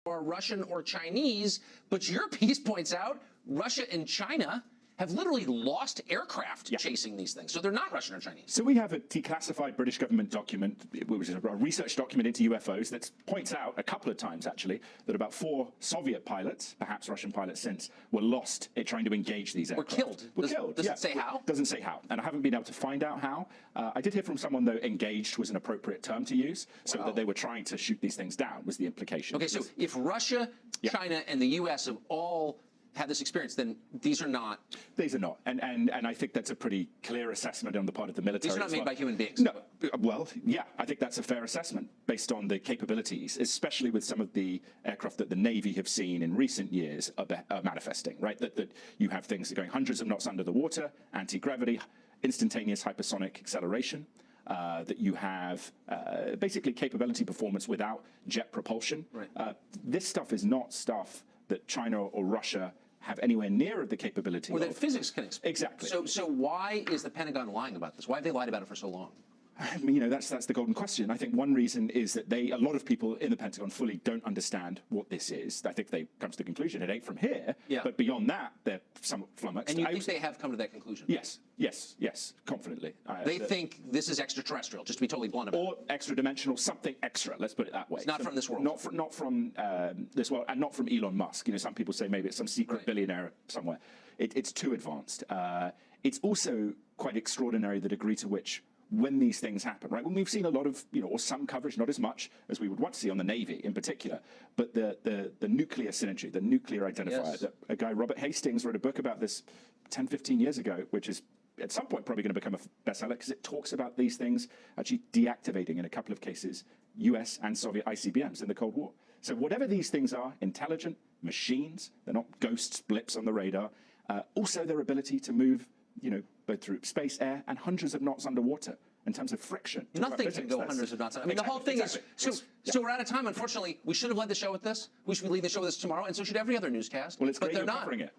are Russian or Chinese, but your piece points out Russia and China have literally lost aircraft chasing these things. So they're not Russian or Chinese. So we have a declassified British government document, which is a research document into UFOs, that points out a couple of times, actually, that about 4 Soviet pilots, perhaps Russian pilots since, were lost trying to engage these aircraft. Were killed. Does it say how? Doesn't say how. And I haven't been able to find out how. I did hear from someone, though, engaged was an appropriate term to use, so that they were trying to shoot these things down, was the implication. Okay, so if Russia, China, and the U.S. have all had this experience, then these are not. These are not. And I think that's a pretty clear assessment on the part of the military. These are not made by human beings. No. Well, yeah, I think that's a fair assessment based on the capabilities, especially with some of the aircraft that the Navy have seen in recent years are manifesting, right? That you have things that are going hundreds of knots under the water, anti-gravity, instantaneous hypersonic acceleration, that you have basically capability performance without jet propulsion. Right. This stuff is not stuff that China or Russia have anywhere near the capability or that physics can explain. Exactly. So why is the Pentagon lying about this? Why have they lied about it for so long? I mean, you know, that's the golden question. I think one reason is that a lot of people in the Pentagon fully don't understand what this is. I think they come to the conclusion it ain't from here. Yeah. But beyond that, they're somewhat flummoxed. And you think they have come to that conclusion? Yes, confidently. They think this is extraterrestrial, just to be totally blunt about it. Or extra-dimensional, something extra, let's put it that way. It's not from this world. Not from this world, and not from Elon Musk. You know, some people say maybe it's some secret billionaire somewhere. It's too advanced. It's also quite extraordinary the degree to which when these things happen, right? When we've seen a lot of, you know, or some coverage, not as much as we would want to see on the Navy in particular, but the nuclear synergy, the nuclear identifier. Yes. A guy, Robert Hastings, wrote a book about this 10, 15 years ago, which is at some point probably going to become a bestseller because it talks about these things actually deactivating, in a couple of cases, US and Soviet ICBMs in the Cold War. So whatever these things are, intelligent machines, they're not ghosts, blips on the radar, also their ability to move, you know, both through space, air, and hundreds of knots underwater in terms of friction. Nothing can go hundreds of knots. I mean, the whole thing is, so we're out of time, unfortunately. We should have led the show with this. We should be leading the show with this tomorrow, and so should every other newscast. Well, it's but great they're you're not. covering it.